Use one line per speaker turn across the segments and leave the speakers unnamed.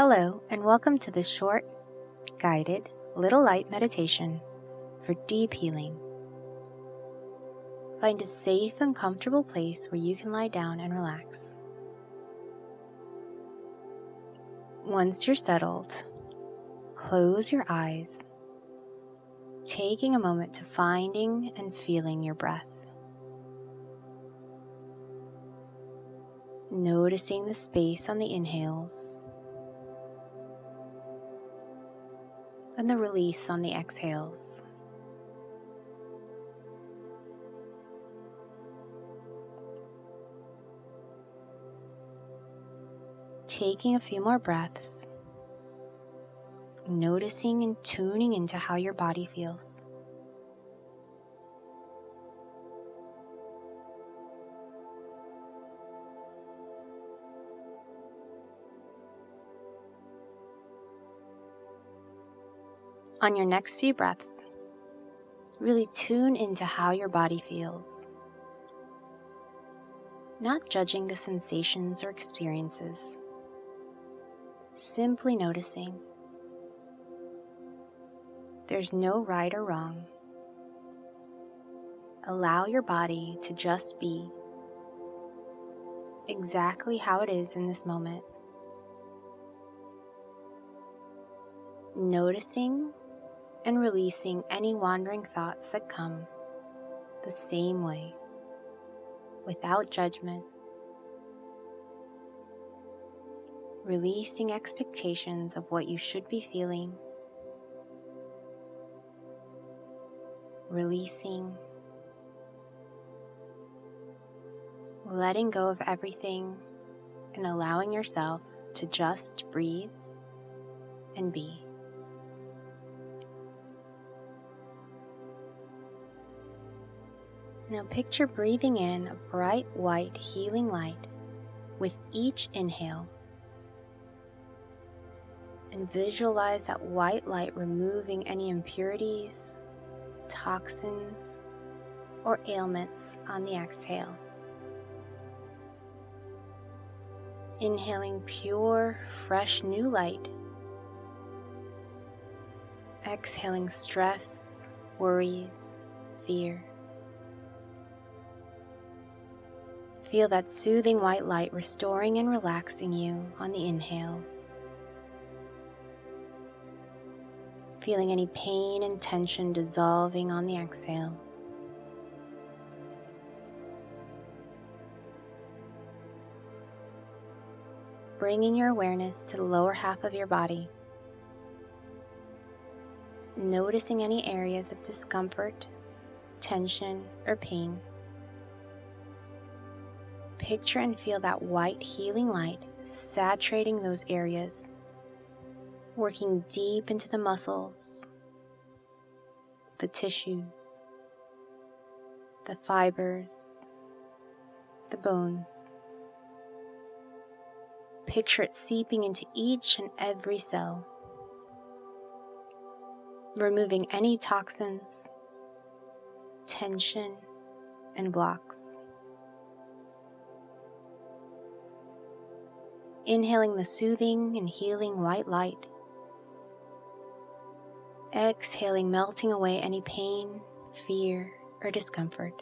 Hello, and welcome to this short, guided, little light meditation for deep healing. Find a safe and comfortable place where you can lie down and relax. Once you're settled, close your eyes, taking a moment to finding and feeling your breath. Noticing the space on the inhales and the release on the exhales. Taking a few more breaths, noticing and tuning into how your body feels. On your next few breaths, really tune into how your body feels, not judging the sensations or experiences, simply noticing. There's no right or wrong. Allow your body to just be exactly how it is in this moment. Noticing and releasing any wandering thoughts that come the same way, without judgment. Releasing expectations of what you should be feeling. Releasing. Letting go of everything and allowing yourself to just breathe and be. Now picture breathing in a bright white healing light with each inhale, and visualize that white light removing any impurities, toxins, or ailments on the exhale. Inhaling pure, fresh new light. Exhaling stress, worries, fear. Feel that soothing white light restoring and relaxing you on the inhale. Feeling any pain and tension dissolving on the exhale. Bringing your awareness to the lower half of your body. Noticing any areas of discomfort, tension, or pain. Picture and feel that white healing light saturating those areas, working deep into the muscles, the tissues, the fibers, the bones. Picture it seeping into each and every cell, removing any toxins, tension, and blocks. Inhaling the soothing and healing white light. Exhaling, melting away any pain, fear, or discomfort.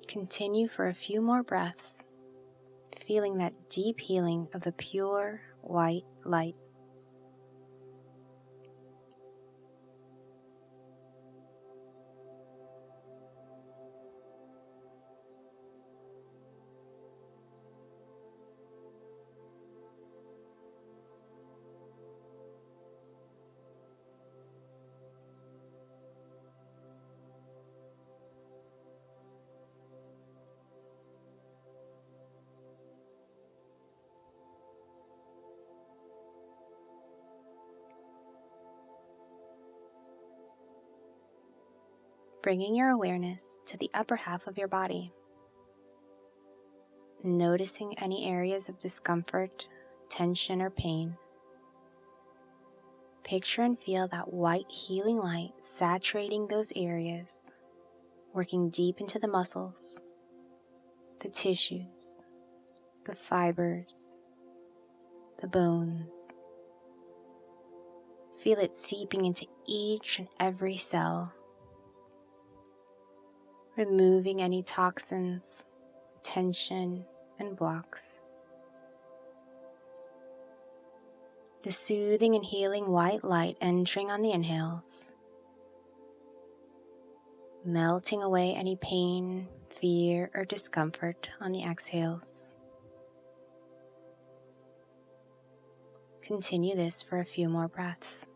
Continue for a few more breaths, feeling that deep healing of the pure white light. Bringing your awareness to the upper half of your body. Noticing any areas of discomfort, tension, or pain. Picture and feel that white healing light saturating those areas, working deep into the muscles, the tissues, the fibers, the bones. Feel it seeping into each and every cell, removing any toxins, tension, and blocks. The soothing and healing white light entering on the inhales, melting away any pain, fear, or discomfort on the exhales. Continue this for a few more breaths.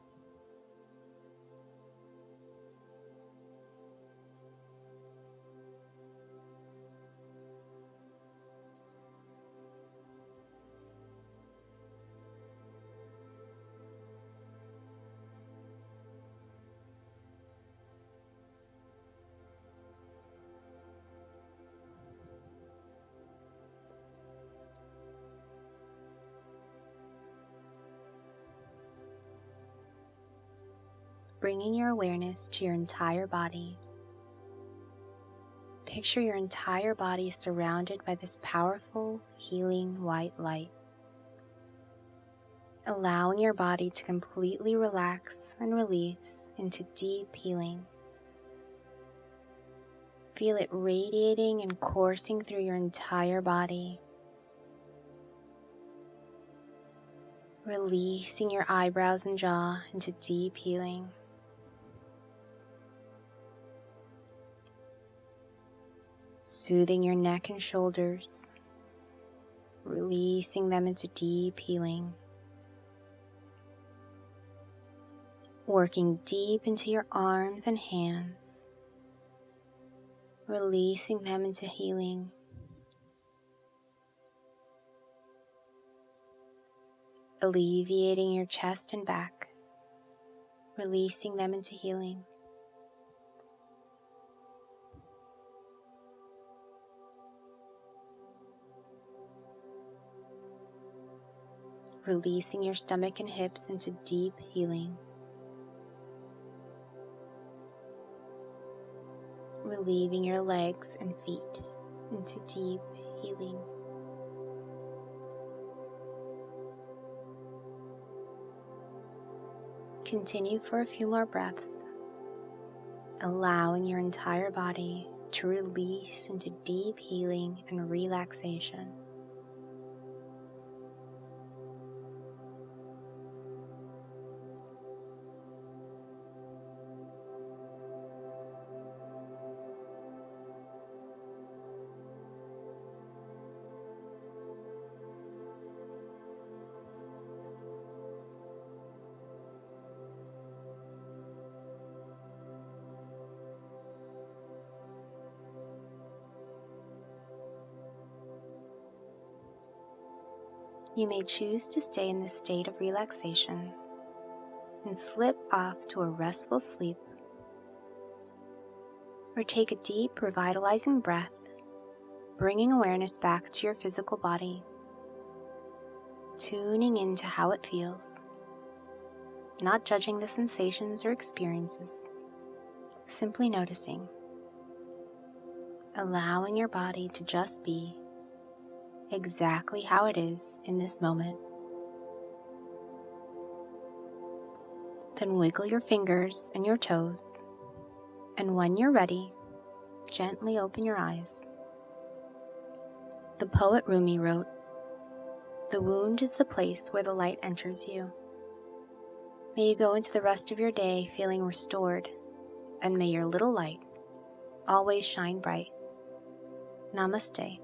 Bringing your awareness to your entire body. Picture your entire body surrounded by this powerful, healing white light, allowing your body to completely relax and release into deep healing. Feel it radiating and coursing through your entire body, releasing your eyebrows and jaw into deep healing. Soothing your neck and shoulders, releasing them into deep healing. Working deep into your arms and hands, releasing them into healing. Alleviating your chest and back, releasing them into healing. Releasing your stomach and hips into deep healing. Relieving your legs and feet into deep healing. Continue for a few more breaths, allowing your entire body to release into deep healing and relaxation. You may choose to stay in this state of relaxation and slip off to a restful sleep, or take a deep, revitalizing breath, bringing awareness back to your physical body, tuning into how it feels, not judging the sensations or experiences, simply noticing, allowing your body to just be exactly how it is in this moment. Then wiggle your fingers and your toes, and when you're ready, gently open your eyes. The poet Rumi wrote, "The wound is the place where the light enters you." May you go into the rest of your day feeling restored, and may your little light always shine bright. Namaste.